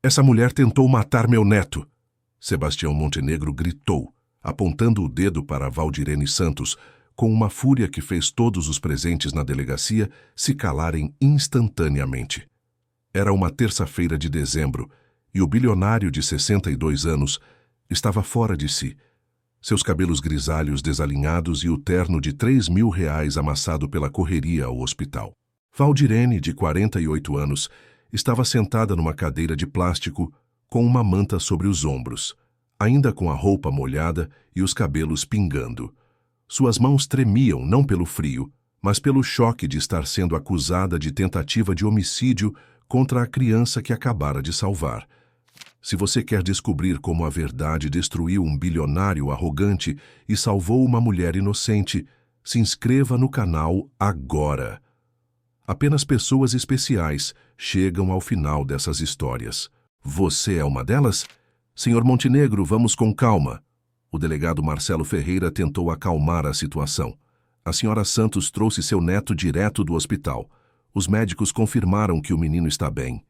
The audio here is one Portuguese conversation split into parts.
Essa mulher tentou matar meu neto! Sebastião Montenegro gritou, apontando o dedo para Valdirene Santos, com uma fúria que fez todos os presentes na delegacia se calarem instantaneamente. Era uma terça-feira de dezembro e o bilionário de 62 anos estava fora de si. Seus cabelos grisalhos desalinhados e o terno de R$ 3.000 amassado pela correria ao hospital. Valdirene, de 48 anos, estava sentada numa cadeira de plástico com uma manta sobre os ombros, ainda com a roupa molhada e os cabelos pingando. Suas mãos tremiam não pelo frio, mas pelo choque de estar sendo acusada de tentativa de homicídio contra a criança que acabara de salvar. Se você quer descobrir como a verdade destruiu um bilionário arrogante e salvou uma mulher inocente, se inscreva no canal agora. Apenas pessoas especiais chegam ao final dessas histórias. Você é uma delas? Senhor Montenegro, vamos com calma. O delegado Marcelo Ferreira tentou acalmar a situação. A senhora Santos trouxe seu neto direto do hospital. Os médicos confirmaram que o menino está bem.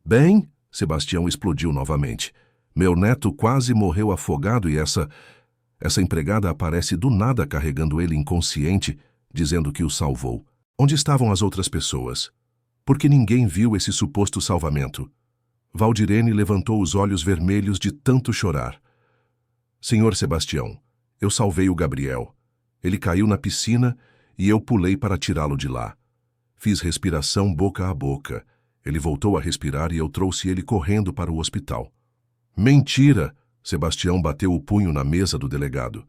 Bem? Sebastião explodiu novamente. Meu neto quase morreu afogado e essa empregada aparece do nada carregando ele inconsciente, dizendo que o salvou. Onde estavam as outras pessoas? Por que ninguém viu esse suposto salvamento? Valdirene levantou os olhos vermelhos de tanto chorar. Senhor Sebastião, eu salvei o Gabriel. Ele caiu na piscina e eu pulei para tirá-lo de lá. Fiz respiração boca a boca. Ele voltou a respirar e eu trouxe ele correndo para o hospital. Mentira! Sebastião bateu o punho na mesa do delegado.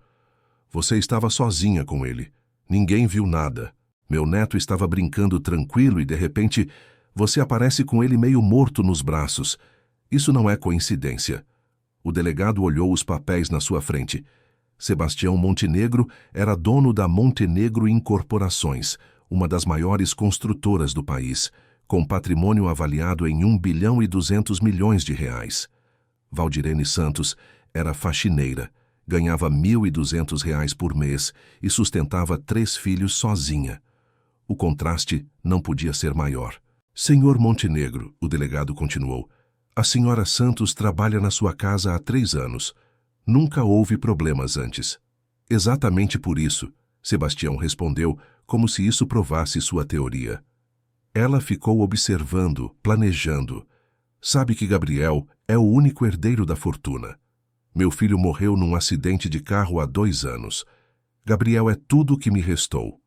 Você estava sozinha com ele. Ninguém viu nada. Meu neto estava brincando tranquilo e, de repente, você aparece com ele meio morto nos braços. Isso não é coincidência. O delegado olhou os papéis na sua frente. Sebastião Montenegro era dono da Montenegro Incorporações, uma das maiores construtoras do país, com patrimônio avaliado em R$ 1,2 bilhão. Valdirene Santos era faxineira, ganhava R$ 1.200 por mês e sustentava 3 filhos sozinha. O contraste não podia ser maior. Senhor Montenegro, o delegado continuou, a senhora Santos trabalha na sua casa há 3 anos. Nunca houve problemas antes. Exatamente por isso, Sebastião respondeu, como se isso provasse sua teoria. Ela ficou observando, planejando. Sabe que Gabriel é o único herdeiro da fortuna. Meu filho morreu num acidente de carro há 2 anos. Gabriel é tudo o que me restou.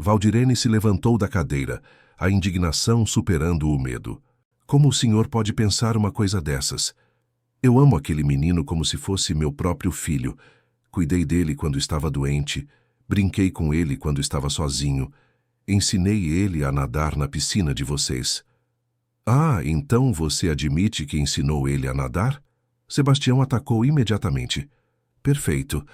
Valdirene se levantou da cadeira, a indignação superando o medo. Como o senhor pode pensar uma coisa dessas? Eu amo aquele menino como se fosse meu próprio filho. Cuidei dele quando estava doente, brinquei com ele quando estava sozinho, ensinei ele a nadar na piscina de vocês. Ah, então você admite que ensinou ele a nadar? Sebastião atacou imediatamente. Perfeito.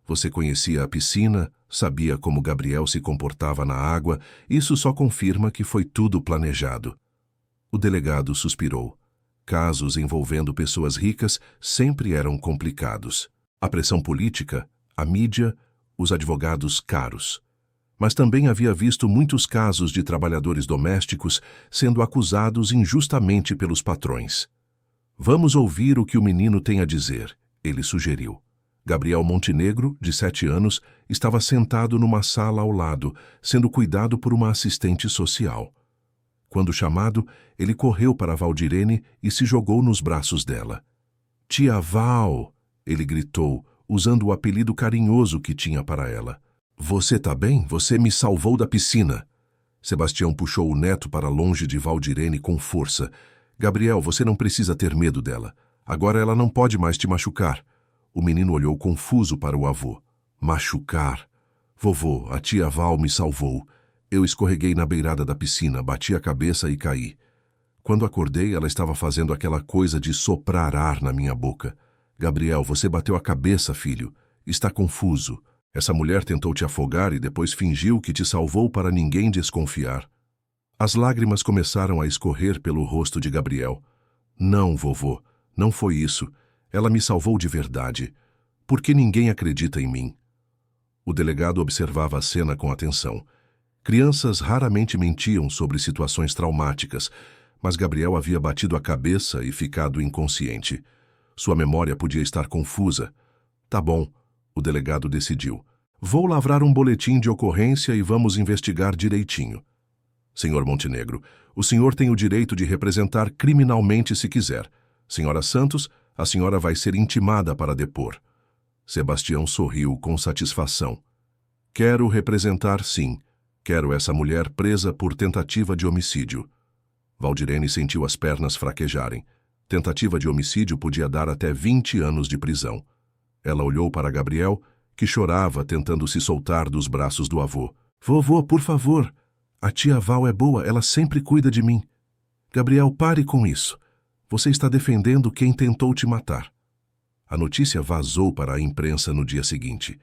Você conhecia a piscina, sabia como Gabriel se comportava na água, isso só confirma que foi tudo planejado. O delegado suspirou. Casos envolvendo pessoas ricas sempre eram complicados. A pressão política, a mídia, os advogados caros. Mas também havia visto muitos casos de trabalhadores domésticos sendo acusados injustamente pelos patrões. Vamos ouvir o que o menino tem a dizer, ele sugeriu. Gabriel Montenegro, de 7 anos, estava sentado numa sala ao lado, sendo cuidado por uma assistente social. Quando chamado, ele correu para Valdirene e se jogou nos braços dela. Tia Val, ele gritou, usando o apelido carinhoso que tinha para ela. Você tá bem? Você me salvou da piscina. Sebastião puxou o neto para longe de Valdirene com força. Gabriel, você não precisa ter medo dela. Agora ela não pode mais te machucar. O menino olhou confuso para o avô. Machucar? Vovô, a tia Val me salvou. Eu escorreguei na beirada da piscina, bati a cabeça e caí. Quando acordei, ela estava fazendo aquela coisa de soprar ar na minha boca. Gabriel, você bateu a cabeça, filho. Está confuso. Essa mulher tentou te afogar e depois fingiu que te salvou para ninguém desconfiar. As lágrimas começaram a escorrer pelo rosto de Gabriel. Não, vovô, não foi isso. Ela me salvou de verdade. Por que ninguém acredita em mim? O delegado observava a cena com atenção. Crianças raramente mentiam sobre situações traumáticas, mas Gabriel havia batido a cabeça e ficado inconsciente. Sua memória podia estar confusa. Tá bom, o delegado decidiu. Vou lavrar um boletim de ocorrência e vamos investigar direitinho. Senhor Montenegro, o senhor tem o direito de representar criminalmente se quiser. Senhora Santos, a senhora vai ser intimada para depor. Sebastião sorriu com satisfação. Quero representar, sim. Quero essa mulher presa por tentativa de homicídio. Valdirene sentiu as pernas fraquejarem. Tentativa de homicídio podia dar até 20 anos de prisão. Ela olhou para Gabriel, que chorava tentando se soltar dos braços do avô. Vovô, por favor. A tia Val é boa, ela sempre cuida de mim. Gabriel, pare com isso. Você está defendendo quem tentou te matar. A notícia vazou para a imprensa no dia seguinte.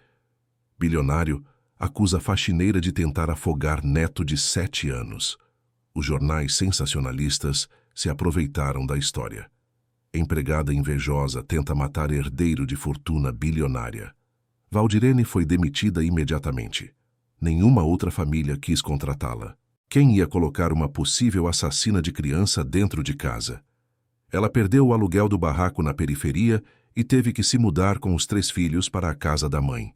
Bilionário acusa faxineira de tentar afogar neto de 7 anos. Os jornais sensacionalistas se aproveitaram da história. Empregada invejosa tenta matar herdeiro de fortuna bilionária. Valdirene foi demitida imediatamente. Nenhuma outra família quis contratá-la. Quem ia colocar uma possível assassina de criança dentro de casa? Ela perdeu o aluguel do barraco na periferia e teve que se mudar com os 3 filhos para a casa da mãe.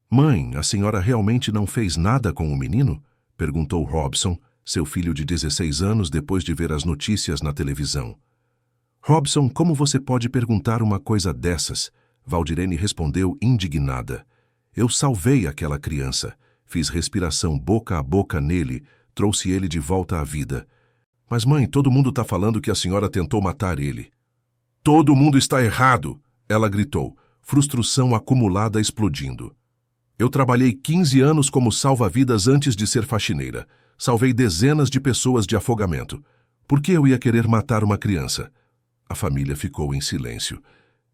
Mãe, a senhora realmente não fez nada com o menino? Perguntou Robson, seu filho de 16 anos, depois de ver as notícias na televisão. Robson, como você pode perguntar uma coisa dessas? Valdirene respondeu indignada. Eu salvei aquela criança, fiz respiração boca a boca nele, trouxe ele de volta à vida. Mas mãe, todo mundo está falando que a senhora tentou matar ele. Todo mundo está errado, ela gritou, frustração acumulada explodindo. Eu trabalhei 15 anos como salva-vidas antes de ser faxineira. Salvei dezenas de pessoas de afogamento. Por que eu ia querer matar uma criança? A família ficou em silêncio.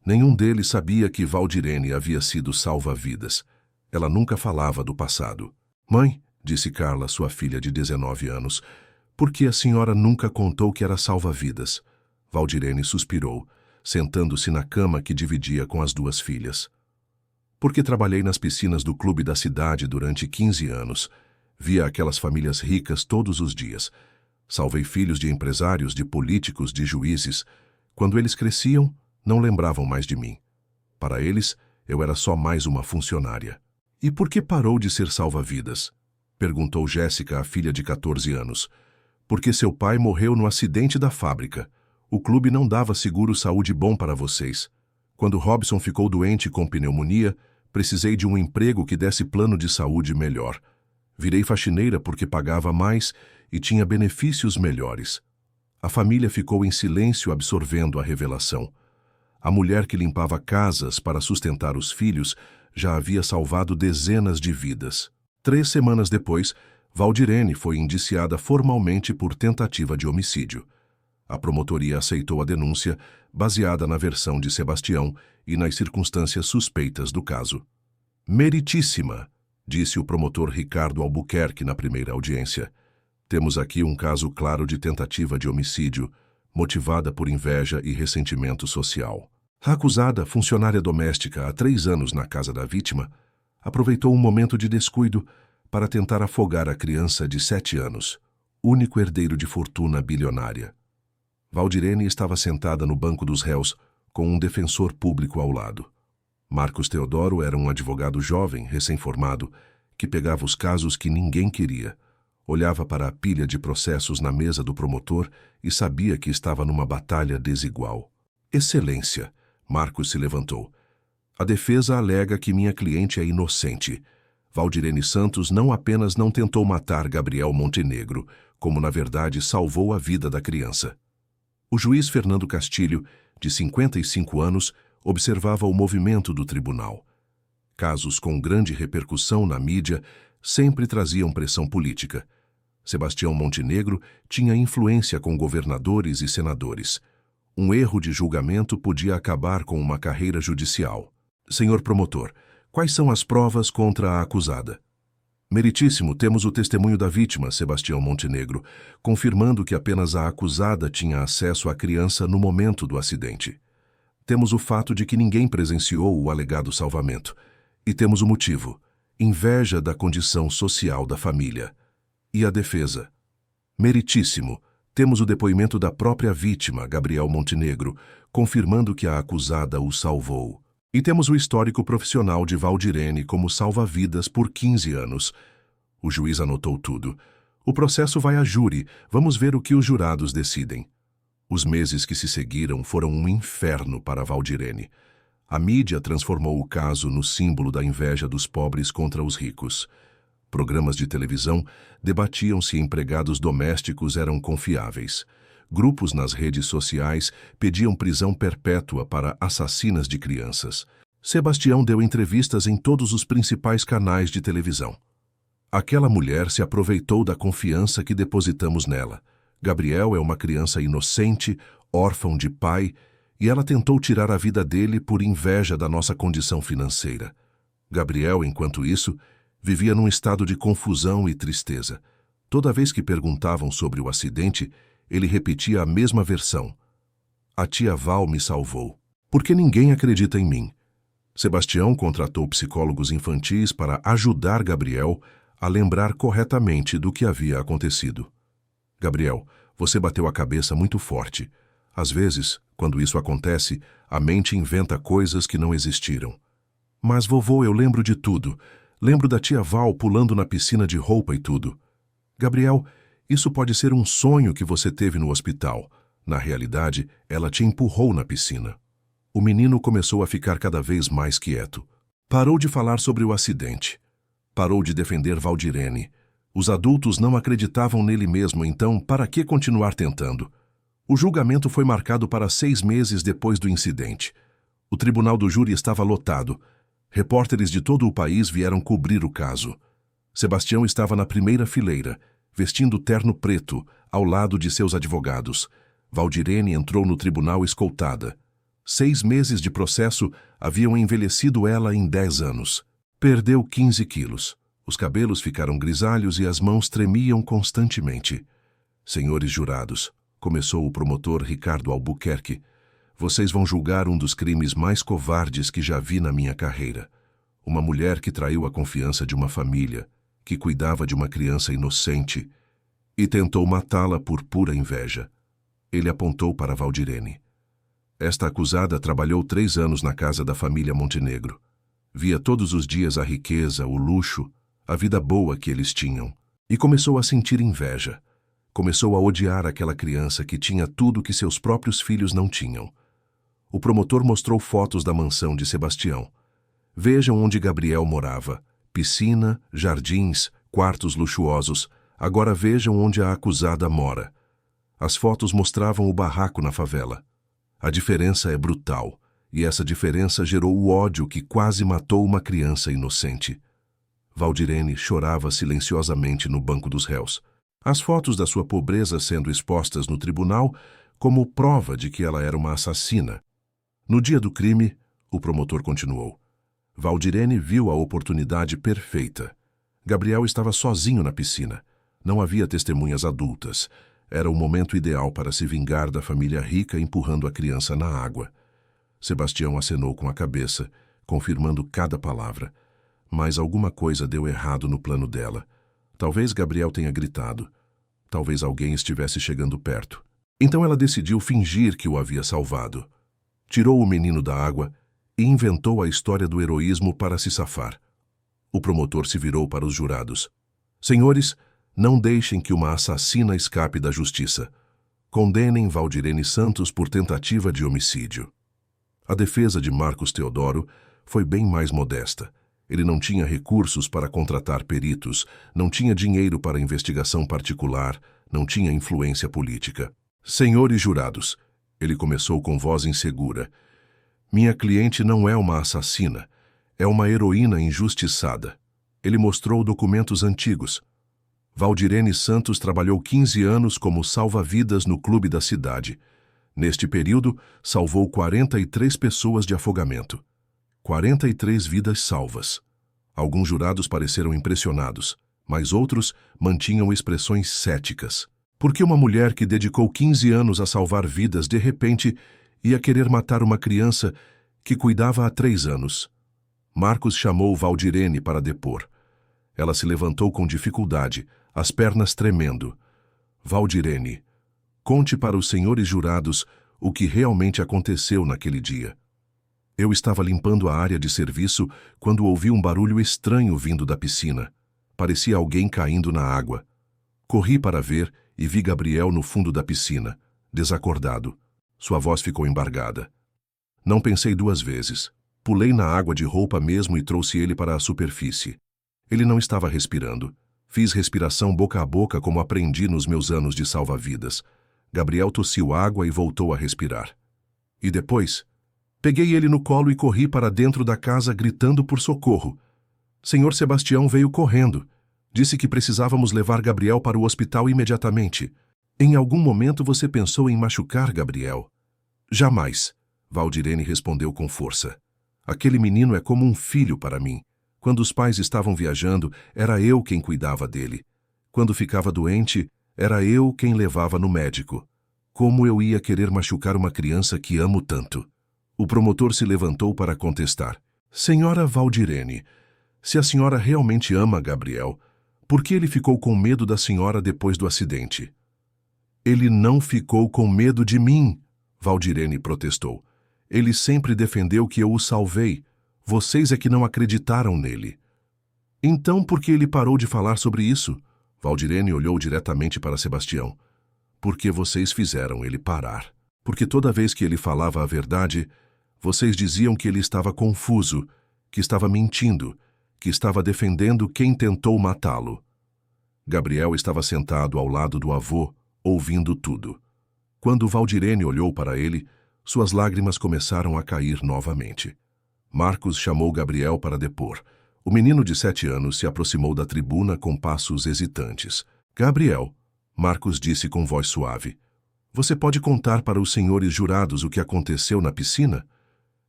Nenhum deles sabia que Valdirene havia sido salva-vidas. Ela nunca falava do passado. Mãe, disse Carla, sua filha de 19 anos, por que a senhora nunca contou que era salva-vidas? Valdirene suspirou, sentando-se na cama que dividia com as 2 filhas. Porque trabalhei nas piscinas do clube da cidade durante 15 anos. Via aquelas famílias ricas todos os dias. Salvei filhos de empresários, de políticos, de juízes. Quando eles cresciam, não lembravam mais de mim. Para eles, eu era só mais uma funcionária. E por que parou de ser salva-vidas? Perguntou Jéssica, a filha de 14 anos. Porque seu pai morreu no acidente da fábrica. O clube não dava seguro-saúde bom para vocês. Quando Robson ficou doente com pneumonia, precisei de um emprego que desse plano de saúde melhor. Virei faxineira porque pagava mais e tinha benefícios melhores. A família ficou em silêncio absorvendo a revelação. A mulher que limpava casas para sustentar os filhos já havia salvado dezenas de vidas. 3 semanas depois, Valdirene foi indiciada formalmente por tentativa de homicídio. A promotoria aceitou a denúncia, baseada na versão de Sebastião e nas circunstâncias suspeitas do caso. Meritíssima, disse o promotor Ricardo Albuquerque na primeira audiência. Temos aqui um caso claro de tentativa de homicídio, motivada por inveja e ressentimento social. A acusada, funcionária doméstica há 3 anos na casa da vítima, aproveitou um momento de descuido para tentar afogar a criança de 7 anos, único herdeiro de fortuna bilionária. Valdirene estava sentada no banco dos réus, com um defensor público ao lado. Marcos Teodoro era um advogado jovem, recém-formado, que pegava os casos que ninguém queria, olhava para a pilha de processos na mesa do promotor e sabia que estava numa batalha desigual. Excelência, Marcos se levantou. A defesa alega que minha cliente é inocente. Valdirene Santos não apenas não tentou matar Gabriel Montenegro, como na verdade salvou a vida da criança. O juiz Fernando Castilho, de 55 anos, observava o movimento do tribunal. Casos com grande repercussão na mídia sempre traziam pressão política. Sebastião Montenegro tinha influência com governadores e senadores. Um erro de julgamento podia acabar com uma carreira judicial. Senhor promotor, quais são as provas contra a acusada? Meritíssimo, temos o testemunho da vítima, Sebastião Montenegro, confirmando que apenas a acusada tinha acesso à criança no momento do acidente. Temos o fato de que ninguém presenciou o alegado salvamento. E temos o motivo: inveja da condição social da família. E a defesa? Meritíssimo, Temos o depoimento da própria vítima, Gabriel Montenegro, confirmando que a acusada o salvou. E temos o histórico profissional de Valdirene como salva-vidas por 15 anos. O juiz anotou tudo. O processo vai a júri. Vamos ver o que os jurados decidem. Os meses que se seguiram foram um inferno para Valdirene. A mídia transformou o caso no símbolo da inveja dos pobres contra os ricos. Programas de televisão debatiam se empregados domésticos eram confiáveis. Grupos nas redes sociais pediam prisão perpétua para assassinas de crianças. Sebastião deu entrevistas em todos os principais canais de televisão. Aquela mulher se aproveitou da confiança que depositamos nela. Gabriel é uma criança inocente, órfão de pai, e ela tentou tirar a vida dele por inveja da nossa condição financeira. Gabriel, enquanto isso, vivia num estado de confusão e tristeza. Toda vez que perguntavam sobre o acidente, ele repetia a mesma versão. A tia Val me salvou. Porque ninguém acredita em mim. Sebastião contratou psicólogos infantis para ajudar Gabriel a lembrar corretamente do que havia acontecido. Gabriel, você bateu a cabeça muito forte. Às vezes, quando isso acontece, a mente inventa coisas que não existiram. Mas, vovô, eu lembro de tudo. Lembro da tia Val pulando na piscina de roupa e tudo. Gabriel, isso pode ser um sonho que você teve no hospital. Na realidade, ela te empurrou na piscina. O menino começou a ficar cada vez mais quieto. Parou de falar sobre o acidente. Parou de defender Valdirene. Os adultos não acreditavam nele mesmo, então para que continuar tentando? O julgamento foi marcado para 6 meses depois do incidente. O tribunal do júri estava lotado. Repórteres de todo o país vieram cobrir o caso. Sebastião estava na primeira fileira, vestindo terno preto, ao lado de seus advogados. Valdirene entrou no tribunal escoltada. 6 meses de processo haviam envelhecido ela em 10 anos. Perdeu 15 quilos. Os cabelos ficaram grisalhos e as mãos tremiam constantemente. Senhores jurados, começou o promotor Ricardo Albuquerque, vocês vão julgar um dos crimes mais covardes que já vi na minha carreira. Uma mulher que traiu a confiança de uma família, que cuidava de uma criança inocente e tentou matá-la por pura inveja. Ele apontou para Valdirene. Esta acusada trabalhou 3 anos na casa da família Montenegro. Via todos os dias a riqueza, o luxo, a vida boa que eles tinham. E começou a sentir inveja. Começou a odiar aquela criança que tinha tudo que seus próprios filhos não tinham. O promotor mostrou fotos da mansão de Sebastião. Vejam onde Gabriel morava. Piscina, jardins, quartos luxuosos. Agora vejam onde a acusada mora. As fotos mostravam o barraco na favela. A diferença é brutal. E essa diferença gerou o ódio que quase matou uma criança inocente. Valdirene chorava silenciosamente no banco dos réus. As fotos da sua pobreza sendo expostas no tribunal como prova de que ela era uma assassina. No dia do crime, o promotor continuou. Valdirene viu a oportunidade perfeita. Gabriel estava sozinho na piscina. Não havia testemunhas adultas. Era o momento ideal para se vingar da família rica empurrando a criança na água. Sebastião acenou com a cabeça, confirmando cada palavra. Mas alguma coisa deu errado no plano dela. Talvez Gabriel tenha gritado. Talvez alguém estivesse chegando perto. Então ela decidiu fingir que o havia salvado. Tirou o menino da água e inventou a história do heroísmo para se safar. O promotor se virou para os jurados. Senhores, não deixem que uma assassina escape da justiça. Condenem Valdirene Santos por tentativa de homicídio. A defesa de Marcos Teodoro foi bem mais modesta. Ele não tinha recursos para contratar peritos, não tinha dinheiro para investigação particular, não tinha influência política. Senhores jurados, ele começou com voz insegura. Minha cliente não é uma assassina, é uma heroína injustiçada. Ele mostrou documentos antigos. Valdirene Santos trabalhou 15 anos como salva-vidas no clube da cidade. Neste período, salvou 43 pessoas de afogamento. 43 vidas salvas. Alguns jurados pareceram impressionados, mas outros mantinham expressões céticas. Por que uma mulher que dedicou 15 anos a salvar vidas, de repente, ia querer matar uma criança que cuidava há 3 anos? Marcos chamou Valdirene para depor. Ela se levantou com dificuldade, as pernas tremendo. Valdirene, Conte para os senhores jurados o que realmente aconteceu naquele dia. Eu estava limpando a área de serviço quando ouvi um barulho estranho vindo da piscina. Parecia alguém caindo na água. Corri para ver e vi Gabriel no fundo da piscina, desacordado. Sua voz ficou embargada. Não pensei duas vezes. Pulei na água de roupa mesmo e trouxe ele para a superfície. Ele não estava respirando. Fiz respiração boca a boca como aprendi nos meus anos de salva-vidas. Gabriel tossiu água e voltou a respirar. E depois? Peguei ele no colo e corri para dentro da casa gritando por socorro. Senhor Sebastião veio correndo. Disse que precisávamos levar Gabriel para o hospital imediatamente. Em algum momento você pensou em machucar Gabriel? Jamais, Valdirene respondeu com força. Aquele menino é como um filho para mim. Quando os pais estavam viajando, era eu quem cuidava dele. Quando ficava doente, era eu quem levava no médico. Como eu ia querer machucar uma criança que amo tanto? O promotor se levantou para contestar. Senhora Valdirene, se a senhora realmente ama Gabriel, por que ele ficou com medo da senhora depois do acidente? Ele não ficou com medo de mim, Valdirene protestou. Ele sempre defendeu que eu o salvei. Vocês é que não acreditaram nele. Então, por que ele parou de falar sobre isso? Valdirene olhou diretamente para Sebastião. Porque vocês fizeram ele parar. Porque toda vez que ele falava a verdade, vocês diziam que ele estava confuso, que estava mentindo, que estava defendendo quem tentou matá-lo. Gabriel estava sentado ao lado do avô, ouvindo tudo. Quando Valdirene olhou para ele, suas lágrimas começaram a cair novamente. Marcos chamou Gabriel para depor. O menino de 7 anos se aproximou da tribuna com passos hesitantes. Gabriel, Marcos disse com voz suave, você pode contar para os senhores jurados o que aconteceu na piscina?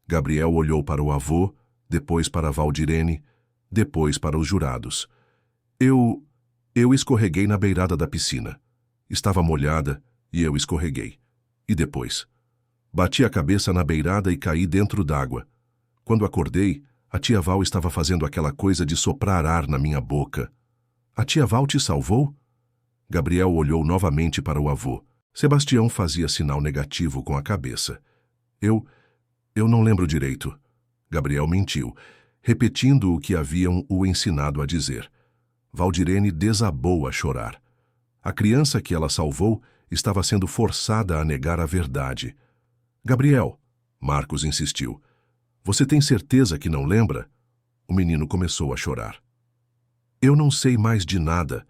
Gabriel olhou para o avô, depois para Valdirene, depois para os jurados. Eu escorreguei na beirada da piscina. Estava molhada e eu escorreguei. E depois? Bati a cabeça na beirada e caí dentro d'água. Quando acordei, a tia Val estava fazendo aquela coisa de soprar ar na minha boca. A tia Val te salvou? Gabriel olhou novamente para o avô. Sebastião fazia sinal negativo com a cabeça. Eu não lembro direito. Gabriel mentiu, repetindo o que haviam o ensinado a dizer. Valdirene desabou a chorar. A criança que ela salvou estava sendo forçada a negar a verdade. Gabriel, Marcos insistiu, você tem certeza que não lembra? O menino começou a chorar. Eu não sei mais de nada.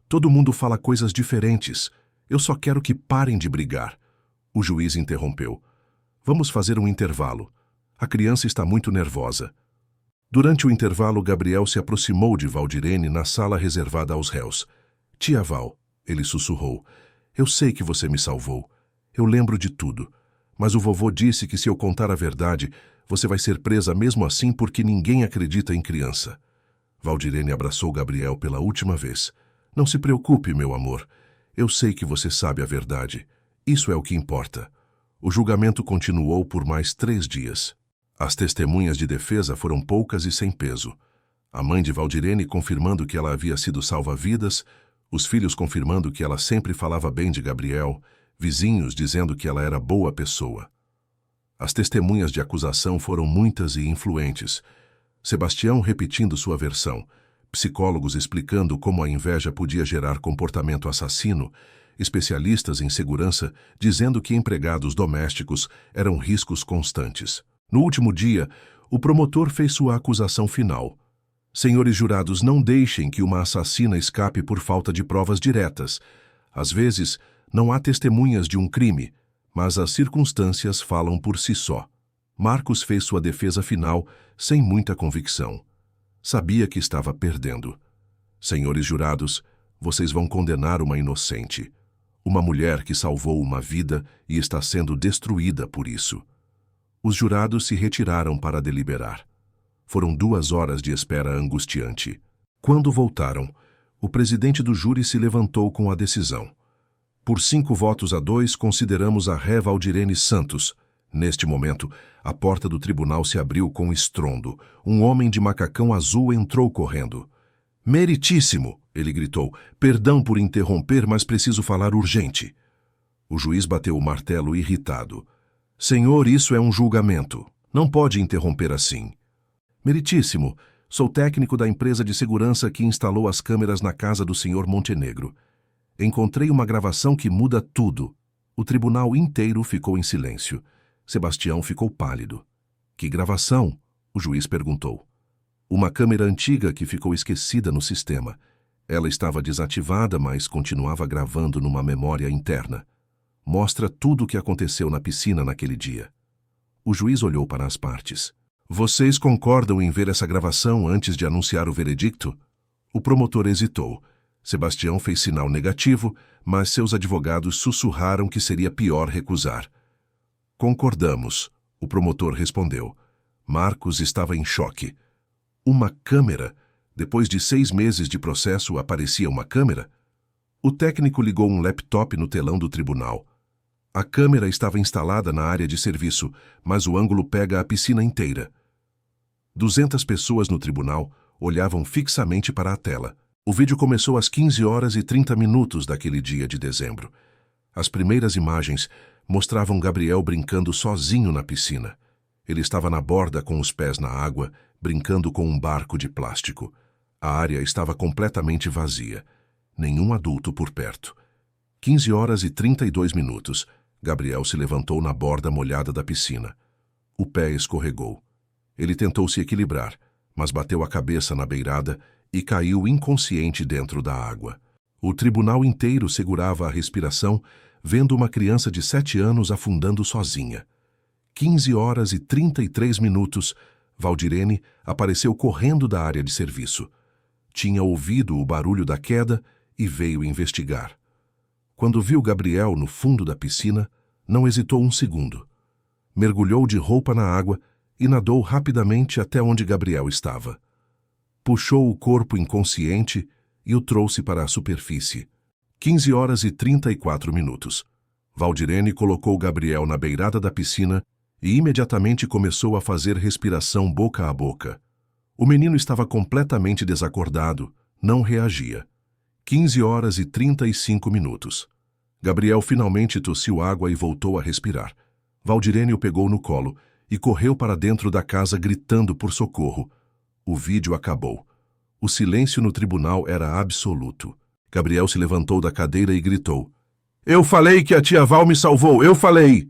Todo mundo fala coisas diferentes. Eu só quero que parem de brigar. O juiz interrompeu. Vamos fazer um intervalo. A criança está muito nervosa. Durante o intervalo, Gabriel se aproximou de Valdirene na sala reservada aos réus. Tia Val, ele sussurrou, eu sei que você me salvou. Eu lembro de tudo. Mas o vovô disse que se eu contar a verdade, você vai ser presa mesmo assim porque ninguém acredita em criança. Valdirene abraçou Gabriel pela última vez. Não se preocupe, meu amor. Eu sei que você sabe a verdade. Isso é o que importa. O julgamento continuou por mais 3 dias. As testemunhas de defesa foram poucas e sem peso. A mãe de Valdirene confirmando que ela havia sido salva-vidas, os filhos confirmando que ela sempre falava bem de Gabriel, vizinhos dizendo que ela era boa pessoa. As testemunhas de acusação foram muitas e influentes. Sebastião repetindo sua versão, psicólogos explicando como a inveja podia gerar comportamento assassino, especialistas em segurança dizendo que empregados domésticos eram riscos constantes. No último dia, o promotor fez sua acusação final. Senhores jurados, não deixem que uma assassina escape por falta de provas diretas. Às vezes, não há testemunhas de um crime, mas as circunstâncias falam por si só. Marcos fez sua defesa final sem muita convicção. Sabia que estava perdendo. Senhores jurados, vocês vão condenar uma inocente. Uma mulher que salvou uma vida e está sendo destruída por isso. Os jurados se retiraram para deliberar. Foram 2 horas de espera angustiante. Quando voltaram, o presidente do júri se levantou com a decisão. Por 5-2, consideramos a ré Valdirene Santos. Neste momento, a porta do tribunal se abriu com estrondo. Um homem de macacão azul entrou correndo. Meritíssimo, ele gritou. Perdão por interromper, mas preciso falar urgente. O juiz bateu o martelo irritado. Senhor, isso é um julgamento. Não pode interromper assim. Meritíssimo, sou técnico da empresa de segurança que instalou as câmeras na casa do senhor Montenegro. Encontrei uma gravação que muda tudo. O tribunal inteiro ficou em silêncio. Sebastião ficou pálido. Que gravação? O juiz perguntou. Uma câmera antiga que ficou esquecida no sistema. Ela estava desativada, mas continuava gravando numa memória interna. Mostra tudo o que aconteceu na piscina naquele dia. O juiz olhou para as partes. Vocês concordam em ver essa gravação antes de anunciar o veredicto? O promotor hesitou. Sebastião fez sinal negativo, mas seus advogados sussurraram que seria pior recusar. Concordamos, o promotor respondeu. Marcos estava em choque. Uma câmera? Depois de 6 meses de processo, aparecia uma câmera? O técnico ligou um laptop no telão do tribunal. A câmera estava instalada na área de serviço, mas o ângulo pega a piscina inteira. 200 pessoas no tribunal olhavam fixamente para a tela. O vídeo começou às 15h30 daquele dia de dezembro. As primeiras imagens mostravam Gabriel brincando sozinho na piscina. Ele estava na borda com os pés na água, brincando com um barco de plástico. A área estava completamente vazia. Nenhum adulto por perto. 15h32. Gabriel se levantou na borda molhada da piscina. O pé escorregou. Ele tentou se equilibrar, mas bateu a cabeça na beirada e caiu inconsciente dentro da água. O tribunal inteiro segurava a respiração, vendo uma criança de 7 anos afundando sozinha. 15h33, Valdirene apareceu correndo da área de serviço. Tinha ouvido o barulho da queda e veio investigar. Quando viu Gabriel no fundo da piscina, não hesitou um segundo. Mergulhou de roupa na água e nadou rapidamente até onde Gabriel estava. Puxou o corpo inconsciente e o trouxe para a superfície. 15h34. Valdirene colocou Gabriel na beirada da piscina e imediatamente começou a fazer respiração boca a boca. O menino estava completamente desacordado, não reagia. 15h35. Gabriel finalmente tossiu água e voltou a respirar. Valdirene o pegou no colo e correu para dentro da casa gritando por socorro. O vídeo acabou. O silêncio no tribunal era absoluto. Gabriel se levantou da cadeira e gritou. Eu falei que a tia Val me salvou, eu falei!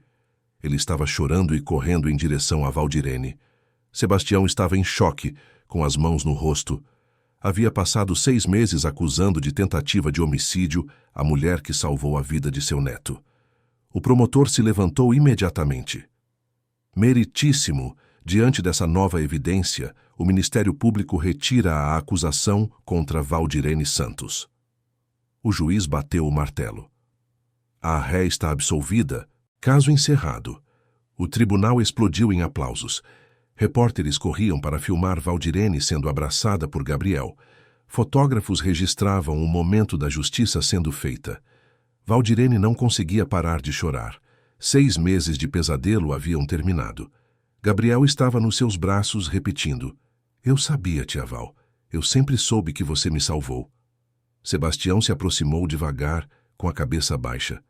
Ele estava chorando e correndo em direção a Valdirene. Sebastião estava em choque, com as mãos no rosto. Havia passado 6 meses acusando de tentativa de homicídio a mulher que salvou a vida de seu neto. O promotor se levantou imediatamente. Meritíssimo, diante dessa nova evidência, o Ministério Público retira a acusação contra Valdirene Santos. O juiz bateu o martelo. A ré está absolvida, caso encerrado. O tribunal explodiu em aplausos. Repórteres corriam para filmar Valdirene sendo abraçada por Gabriel. Fotógrafos registravam o momento da justiça sendo feita. Valdirene não conseguia parar de chorar. 6 meses de pesadelo haviam terminado. Gabriel estava nos seus braços repetindo. Eu sabia, tia Val. Eu sempre soube que você me salvou. Sebastião se aproximou devagar, com a cabeça baixa.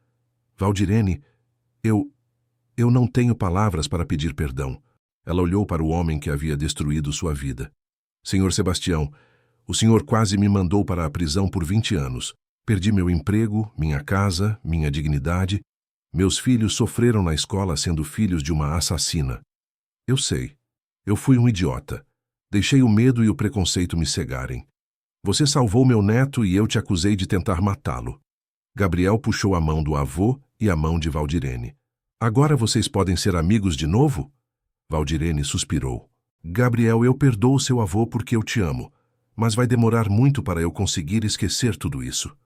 Valdirene, eu não tenho palavras para pedir perdão. Ela olhou para o homem que havia destruído sua vida. Senhor Sebastião, o senhor quase me mandou para a prisão por 20 anos. Perdi meu emprego, minha casa, minha dignidade. Meus filhos sofreram na escola sendo filhos de uma assassina. Eu sei. Eu fui um idiota. Deixei o medo e o preconceito me cegarem. Você salvou meu neto e eu te acusei de tentar matá-lo. Gabriel puxou a mão do avô e a mão de Valdirene. Agora vocês podem ser amigos de novo? Valdirene suspirou. Gabriel, eu perdoo seu avô porque eu te amo, mas vai demorar muito para eu conseguir esquecer tudo isso.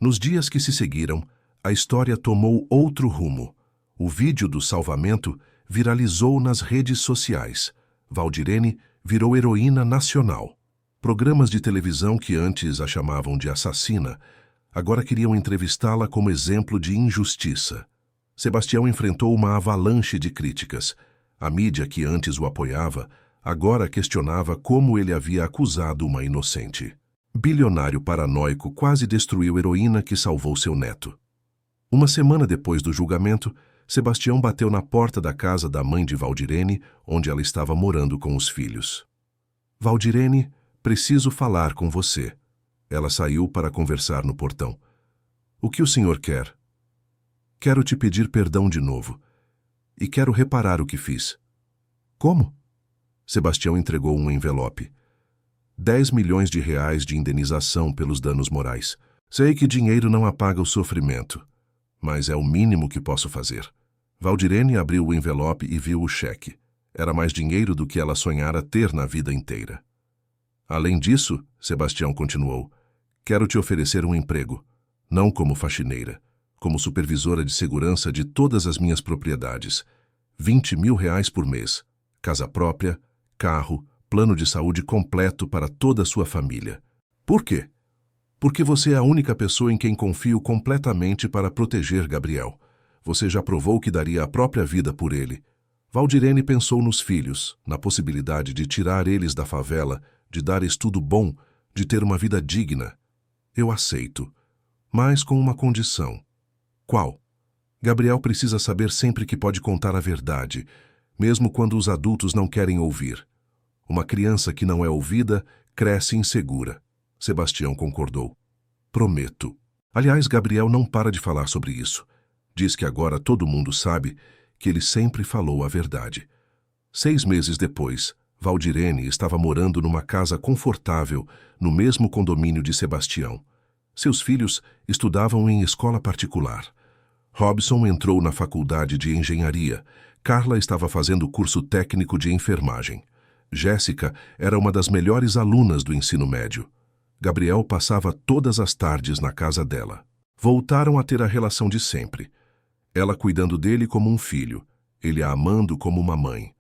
Nos dias que se seguiram, a história tomou outro rumo. O vídeo do salvamento viralizou nas redes sociais. Valdirene virou heroína nacional. Programas de televisão que antes a chamavam de assassina, agora queriam entrevistá-la como exemplo de injustiça. Sebastião enfrentou uma avalanche de críticas. A mídia que antes o apoiava, agora questionava como ele havia acusado uma inocente. Bilionário paranoico quase destruiu heroína que salvou seu neto. Uma semana depois do julgamento, Sebastião bateu na porta da casa da mãe de Valdirene, onde ela estava morando com os filhos. Valdirene, preciso falar com você. Ela saiu para conversar no portão. O que o senhor quer? Quero te pedir perdão de novo. E quero reparar o que fiz. Como? Sebastião entregou um envelope. 10 milhões de reais de indenização pelos danos morais. Sei que dinheiro não apaga o sofrimento, mas é o mínimo que posso fazer. Valdirene abriu o envelope e viu o cheque. Era mais dinheiro do que ela sonhara ter na vida inteira. Além disso, Sebastião continuou, quero te oferecer um emprego, não como faxineira, como supervisora de segurança de todas as minhas propriedades. 20 mil reais por mês, casa própria, carro, plano de saúde completo para toda a sua família. Por quê? Porque você é a única pessoa em quem confio completamente para proteger Gabriel. Você já provou que daria a própria vida por ele. Valdirene pensou nos filhos, na possibilidade de tirar eles da favela, de dar estudo bom, de ter uma vida digna. Eu aceito, mas com uma condição. Qual? Gabriel precisa saber sempre que pode contar a verdade, mesmo quando os adultos não querem ouvir. Uma criança que não é ouvida cresce insegura. Sebastião concordou. Prometo. Aliás, Gabriel não para de falar sobre isso. Diz que agora todo mundo sabe que ele sempre falou a verdade. 6 meses depois, Valdirene estava morando numa casa confortável no mesmo condomínio de Sebastião. Seus filhos estudavam em escola particular. Robson entrou na faculdade de engenharia. Carla estava fazendo curso técnico de enfermagem. Jéssica era uma das melhores alunas do ensino médio. Gabriel passava todas as tardes na casa dela. Voltaram a ter a relação de sempre. Ela cuidando dele como um filho, ele a amando como uma mãe.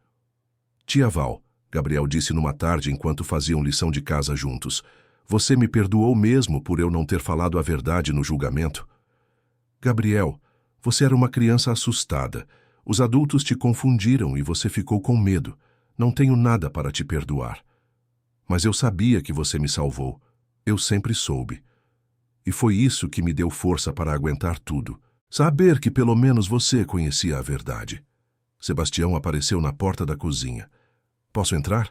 Tia Val, Gabriel disse numa tarde enquanto faziam lição de casa juntos, você me perdoou mesmo por eu não ter falado a verdade no julgamento? Gabriel, você era uma criança assustada. Os adultos te confundiram e você ficou com medo. Não tenho nada para te perdoar. Mas eu sabia que você me salvou. Eu sempre soube. E foi isso que me deu força para aguentar tudo. Saber que pelo menos você conhecia a verdade. Sebastião apareceu na porta da cozinha. Posso entrar?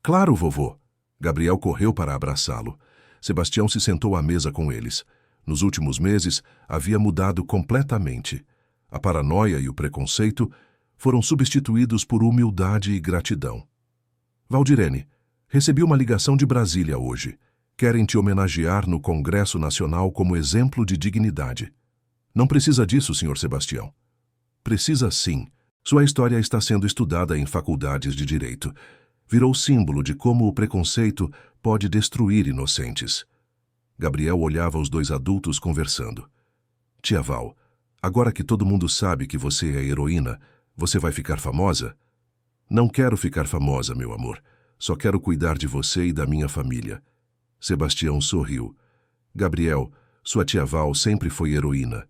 Claro, vovô. Gabriel correu para abraçá-lo. Sebastião se sentou à mesa com eles. Nos últimos meses, havia mudado completamente. A paranoia e o preconceito foram substituídos por humildade e gratidão. Valdirene, recebi uma ligação de Brasília hoje. Querem te homenagear no Congresso Nacional como exemplo de dignidade. Não precisa disso, Sr. Sebastião. Precisa sim. Sua história está sendo estudada em faculdades de direito. Virou símbolo de como o preconceito pode destruir inocentes. Gabriel olhava os dois adultos conversando. Tia Val, agora que todo mundo sabe que você é heroína, você vai ficar famosa? Não quero ficar famosa, meu amor. Só quero cuidar de você e da minha família. Sebastião sorriu. Gabriel, sua tia Val sempre foi heroína.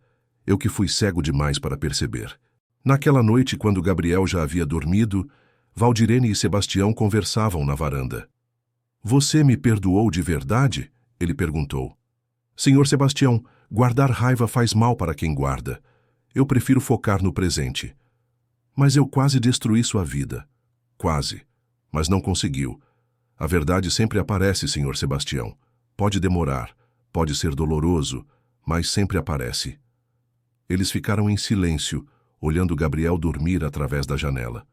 Eu que fui cego demais para perceber. Naquela noite, quando Gabriel já havia dormido, Valdirene e Sebastião conversavam na varanda. Você me perdoou de verdade? Ele perguntou. Senhor Sebastião, guardar raiva faz mal para quem guarda. Eu prefiro focar no presente. Mas eu quase destruí sua vida. Quase. Mas não conseguiu. A verdade sempre aparece, Senhor Sebastião. Pode demorar, pode ser doloroso, mas sempre aparece. Eles ficaram em silêncio, olhando Gabriel dormir através da janela.